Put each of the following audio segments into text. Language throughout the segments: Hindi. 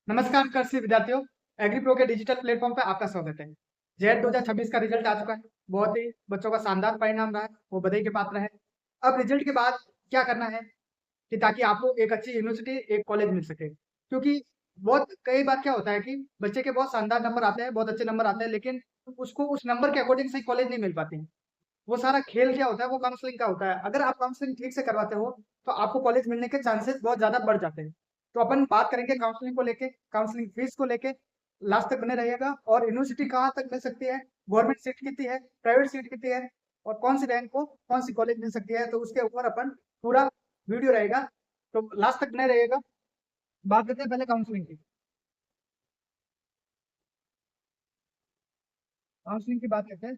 नमस्कार कृषि विद्यार्थियों। एग्री प्रो के डिजिटल प्लेटफॉर्म पर आपका स्वागत है। जेड 2026 का रिजल्ट आ चुका है। बहुत ही बच्चों का शानदार परिणाम रहा है, वो बधाई के पात्र है। अब रिजल्ट के बाद क्या करना है कि ताकि आपको एक अच्छी यूनिवर्सिटी, एक कॉलेज मिल सके। क्योंकि बहुत कई बार क्या होता है कि बच्चे के बहुत शानदार नंबर आते हैं, बहुत अच्छे नंबर आते हैं, लेकिन उसको उस नंबर के अकॉर्डिंग सही कॉलेज नहीं मिल पाते हैं। वो सारा खेल क्या होता है, वो काउंसलिंग का होता है। अगर आप काउंसलिंग ठीक से करवाते हो, तो आपको कॉलेज मिलने के चांसेस बहुत ज़्यादा बढ़ जाते हैं। तो अपन बात करेंगे काउंसलिंग को लेके, काउंसलिंग फीस को लेके। लास्ट तक बने रहिएगा। और यूनिवर्सिटी कहाँ तक मिल सकती है, गवर्नमेंट सीट कितनी है, प्राइवेट सीट कितनी है, और कौन सी रैंक को कौन सी कॉलेज मिल सकती है, तो उसके ऊपर अपन पूरा वीडियो रहेगा। तो लास्ट तक बने रहिएगा। बात करते हैं पहले काउंसलिंग की। काउंसलिंग की बात करते हैं।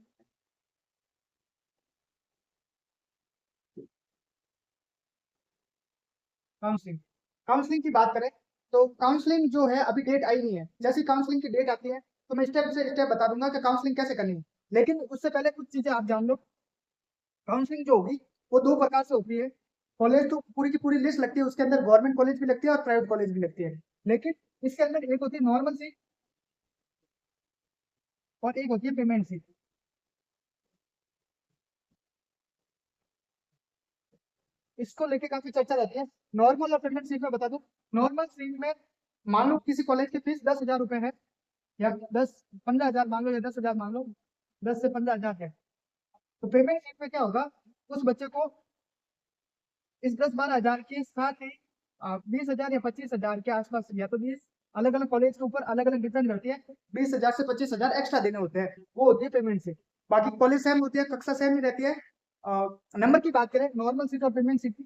काउंसलिंग काउंसलिंग की बात करें तो काउंसलिंग जो है अभी डेट आई नहीं है। जैसी काउंसलिंग की डेट आती है तो मैं स्टेप से स्टेप बता दूंगा कि काउंसलिंग कैसे करनी है। लेकिन उससे पहले कुछ चीजें आप जान लो। काउंसलिंग जो होगी वो दो प्रकार से होती है। कॉलेज तो पूरी की पूरी लिस्ट लगती है, उसके अंदर गवर्नमेंट कॉलेज भी लगती है और प्राइवेट कॉलेज भी लगती है। लेकिन इसके अंदर एक होती है नॉर्मल सीट और एक होती है पेमेंट सीट। इसको लेके काफी चर्चा रहती है। नॉर्मल और पेमेंट सीट में बता दूं। नॉर्मल सीट में मान लो किसी कॉलेज की फीस 10,000 रुपए है, या 10-15 हजार मान लो, या 10,000 मान लो, 10 से 15 हजार है। तो पेमेंट सीट में क्या होगा, उस बच्चे को इस 10-12 हजार के साथ ही 20 हजार या 25 हजार के आसपास, या तो 20, अलग अलग कॉलेज के ऊपर अलग अलग डिपेंड करती है, 20 हजार से 25 हजार एक्स्ट्रा देने होते हैं। वो होती है पेमेंट सीट। बाकी कॉलेज सेम होती है, कक्षा सेम ही रहती है। नंबर की बात करें नॉर्मल सीट और पेमेंट सीट की,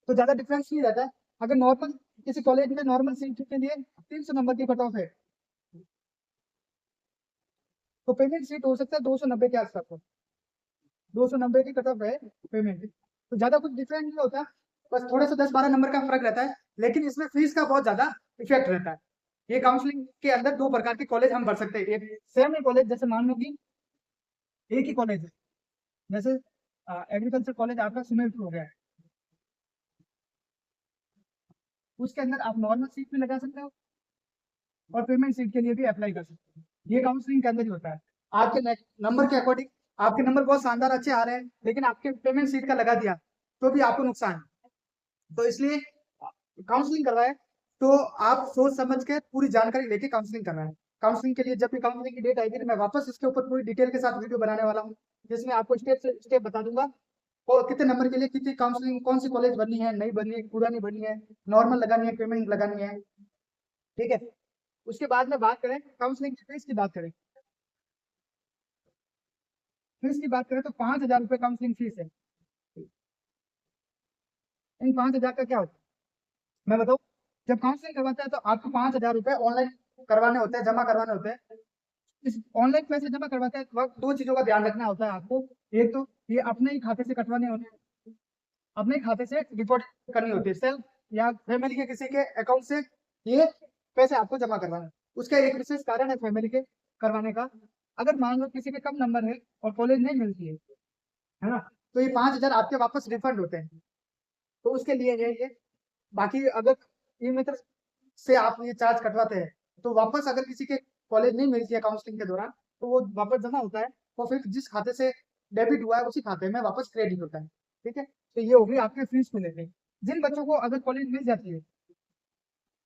तो ज्यादा डिफरेंस नहीं रहता है। अगर नॉर्मल किसी कॉलेज में नॉर्मल सीट के लिए 300 नंबर की कट ऑफ है, तो पेमेंट सीट हो सकता है 290 के आसपास। 290 की कट ऑफ है पेमेंट। तो ज्यादा कुछ डिफरेंट नहीं होता, बस थोड़े से 10-12 नंबर का फर्क रहता है। लेकिन इसमें फीस का बहुत ज्यादा इफेक्ट रहता है। ये काउंसलिंग के अंदर दो प्रकार के कॉलेज हम भर सकते हैं। एक सेम ही कॉलेज, जैसे मान लो कि एक ही कॉलेज है, जैसे एग्रीकल्चर कॉलेज आपका सुमेरपुर हो गया है, उसके अंदर आप नॉर्मल सीट भी लगा सकते हो और पेमेंट सीट के लिए भी अप्लाई कर सकते हो। ये काउंसलिंग के अंदर ही होता है। आपके नंबर के अकॉर्डिंग, आपके नंबर बहुत शानदार अच्छे आ रहे हैं, लेकिन आपके पेमेंट सीट का लगा दिया, तो भी आपको नुकसान है। तो इसलिए काउंसलिंग कर रहा है, तो आप सोच समझ के पूरी जानकारी लेके काउंसलिंग कर रहा है। काउंसलिंग के लिए जब भी काउंसलिंग की डेट आएगी, तो मैं वापस इसके ऊपर पूरी डिटेल के साथ वीडियो बनाने वाला हूँ, जिसमें आपको स्टेप से स्टेप बता दूंगा और कितने नंबर के लिए कितनी काउंसलिंग, कौन सी कॉलेज बननी है, नहीं बननी है, पूरा नहीं बननी है, नॉर्मल लगानी है, पेमेंट लगानी है। ठीक है। उसके बाद में बात करें काउंसलिंग की फीस की बात करें। फीस की बात करें तो 5,000 रुपये काउंसलिंग फीस है। इन 5,000 का क्या होता है मैं बताऊँ। जब काउंसलिंग करवाता है तो आपको 5,000 रुपये ऑनलाइन करवाने होते हैं, जमा करवाने होते हैं। इस ऑनलाइन पैसे जमा करवाते हैं वक्त दो चीजों का ध्यान रखना होता है आपको। एक तो ये अपने ही खाते से कटवाने होते हैं, अपने खाते से रिपोर्ट करनी होती है, सेल्फ या फैमिली के किसी के अकाउंट से ये पैसे आपको जमा करवाना है। उसका एक विशेष कारण है फैमिली के करवाने का। अगर मान लो किसी के कम नंबर है और कॉलेज नहीं मिलती है ना, तो ये 5,000 आपके वापस रिफंड होते हैं। तो उसके लिए है ये। बाकी अगर ई मित्र से आप ये चार्ज कटवाते हैं, तो वापस अगर किसी के कॉलेज नहीं मिलती है काउंसलिंग के दौरान, तो वो वापस जमा होता है। तो फिर जिस खाते से डेबिट हुआ है उसी खाते में वापस क्रेडिट होता है। ठीक है, तो ये होगी आपके फीस को लेके। जिन बच्चों को अगर कॉलेज मिल जाती है,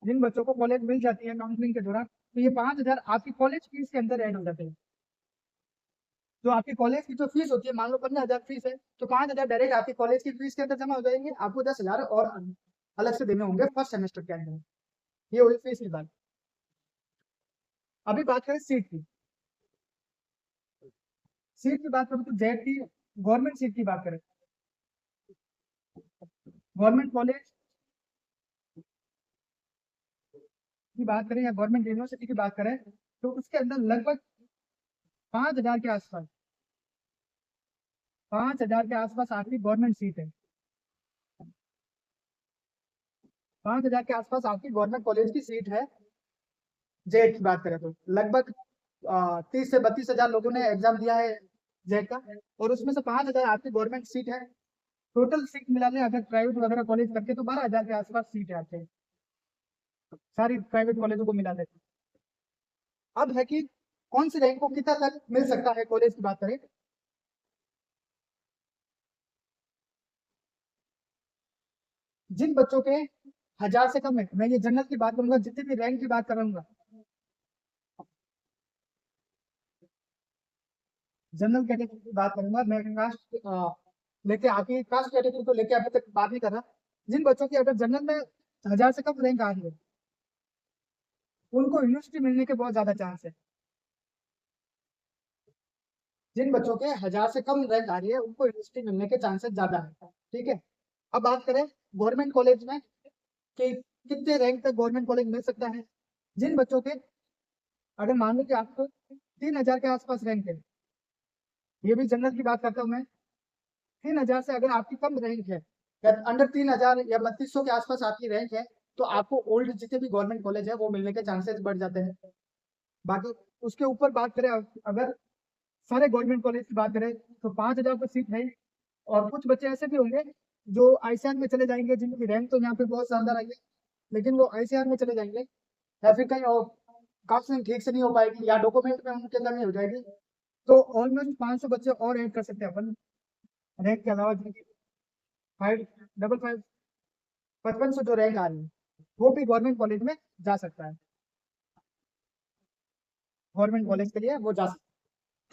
जिन बच्चों को कॉलेज मिल जाती है काउंसलिंग के दौरान, तो ये 5,000 आपकी कॉलेज फीस के अंदर ऐड हो जाते हैं। जो आपकी कॉलेज की जो फीस होती है, मान लो 15,000 फीस है, तो 5,000 डायरेक्ट आपकी कॉलेज की फीस के अंदर जमा हो जाएंगे। आपको 10,000 और अलग से देने होंगे फर्स्ट सेमेस्टर के अंदर। ये हुई फीस की बात। अभी बात करें सीट की। सीट की बात करूँ तो जेड की गवर्नमेंट सीट की बात करें, गवर्नमेंट कॉलेज की बात करें या गवर्नमेंट यूनिवर्सिटी की बात करें, तो उसके अंदर लगभग 5,000 के आसपास, 5,000 के आसपास आपकी गवर्नमेंट सीट है। 5,000 के आसपास आपकी गवर्नमेंट कॉलेज की सीट है। जेड की बात करें तो लगभग 30 से 32 हजार लोगों ने एग्जाम दिया है जेड का, और उसमें से 5,000 आपकी गवर्नमेंट सीट है। टोटल सीट मिला ले अगर प्राइवेट वगैरह कॉलेज करके, तो 12,000 के आसपास सीट है आपके। सारी प्राइवेट कॉलेजों को मिला देते। अब है कि कौन सी रैंक को कितना तक मिल सकता है, कॉलेज की बात करें। जिन बच्चों के 1000 से कम है, मैं ये जनरल की बात करूंगा, जितनी भी रैंक की बात करूंगा, जनरल कैटेगरी की बात करूंगा मैं। कास्ट लेके आके कास्ट कैटेगरी को लेके अभी तक बात नहीं कर रहा। जिन बच्चों की अगर जनरल में 1000 से कम रैंक आ रही है, उनको यूनिवर्सिटी मिलने के बहुत ज्यादा चांस है। जिन बच्चों के 1000 से कम रैंक आ रही है, उनको यूनिवर्सिटी मिलने के चांसेस ज्यादा है। ठीक है। अब बात करें गवर्नमेंट कॉलेज में कि कितने रैंक तक गवर्नमेंट कॉलेज मिल सकता है। जिन बच्चों के, अगर मान लो कि आपको 3000 के आसपास रैंक है, ये भी जनरल की बात करता हूँ मैं, 3000 से अगर आपकी कम रैंक है, या अंडर 3000 या 3200 के आसपास आपकी रैंक है, तो आपको ओल्ड जितने भी गवर्नमेंट कॉलेज है वो मिलने के चांसेस बढ़ जाते हैं। बाकी उसके ऊपर बात करें, अगर सारे गवर्नमेंट कॉलेज की बात करें, तो 5000 तो सीट है। और कुछ बच्चे ऐसे भी होंगे जो आईसीआर में चले जाएंगे, जिनकी रैंक तो यहाँ पे बहुत शानदार आई है, लेकिन वो आईसीआर में चले जाएंगे, या फिर कहीं और काउंसलिंग ठीक से नहीं हो पाएगी, या डॉक्यूमेंट में उनके अंदर नहीं हो जाएगी, तो ऑलमोस्ट 500 बच्चे और ऐड कर सकते हैं अपन रैंक के अलावा, जिनकी 555 5500 जो रैंक आ रही है, वो भी गवर्नमेंट कॉलेज में जा सकता है। गवर्नमेंट कॉलेज के लिए वो जा सकता है।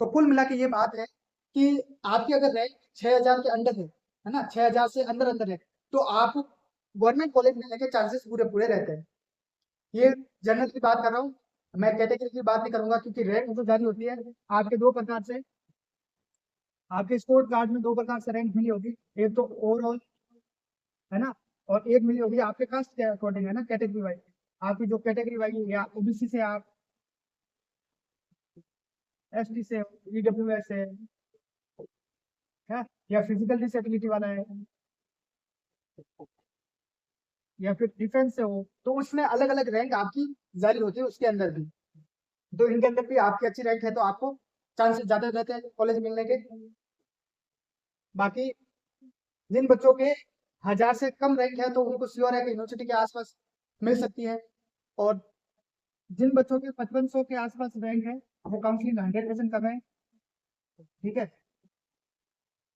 तो कुल मिला के ये बात है कि आपकी अगर रैंक 6000 के अंदर है ना, 6000 से अंदर अंदर है, तो आप गवर्नमेंट कॉलेज में लेके चांसेस पूरे पूरे रहते हैं। ये जनरल की बात कर रहा हूँ, मैं कैटेगरी की बात नहीं करूंगा, क्योंकि रैंक तो जारी होती है आपके दो प्रकार से। आपके स्पोर्ट कार्ड में दो प्रकार से रैंक मिली होगी, एक तो ओवरऑल, है ना, और एक मिली होगी आपके कास्ट के अकॉर्डिंग, है ना, कैटेगरी वाइज। आपकी जो कैटेगरी वाइज, या ओबीसी से आप, एसटी से, ईडब्ल्यूएस से है, या फिजिकल डिसेबिलिटी वाला है, या फिर डिफेंस से हो, तो उसमें अलग अलग रैंक आपकी जारी होती है उसके अंदर भी। तो इनके अंदर भी आपकी अच्छी रैंक है तो आपको चांसेस ज्यादा रहते हैं कॉलेज मिलने के। बाकी जिन बच्चों के 1000 से कम रैंक है, तो उनको श्योर है कि यूनिवर्सिटी के आसपास मिल सकती है। और जिन बच्चों के 5500 के आसपास रैंक है, वो काउंसलिंग 100% कर रहे हैं। ठीक है।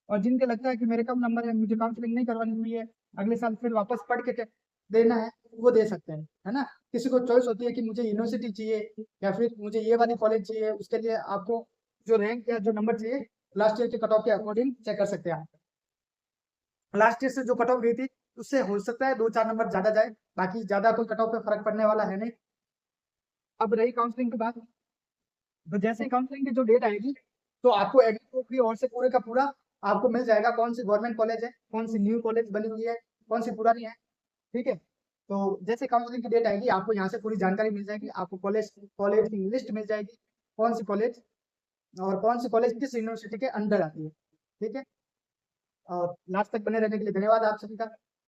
और जिनके लगता है कि मेरे कम नंबर है, मुझे काउंसलिंग नहीं करवानी हुई है, अगले साल फिर वापस पढ़ के देना है, वो दे सकते हैं, है ना। किसी को चॉइस होती है कि मुझे यूनिवर्सिटी चाहिए या फिर मुझे ये वाली कॉलेज चाहिए, उसके लिए आपको जो रैंक या जो नंबर चाहिए, लास्ट ईयर के कट ऑफ के अकॉर्डिंग चेक कर सकते हैं आप। लास्ट ईयर से जो कट ऑफ गई थी, उससे हो सकता है 2-4 नंबर ज्यादा जाए, बाकी ज्यादा कोई कट ऑफ पे फर्क पड़ने वाला है नहीं। अब रही काउंसलिंग की बात, तो जैसे काउंसलिंग की जो डेट आएगी, तो आपको एग्री की ओर से पूरे का पूरा आपको मिल जाएगा, कौन सी गवर्नमेंट कॉलेज है, कौन सी न्यू कॉलेज बनी हुई है, कौन सी पुरानी है। ठीक है। तो जैसे काउंसलिंग की डेट आएगी, आपको यहाँ से पूरी जानकारी मिल जाएगी, आपको कॉलेज कॉलेज की लिस्ट मिल जाएगी, कौन सी कॉलेज और कौन सी कॉलेज किस यूनिवर्सिटी के अंडर आती है। ठीक है। और लास्ट तक बने रहने के लिए धन्यवाद आप सभी का।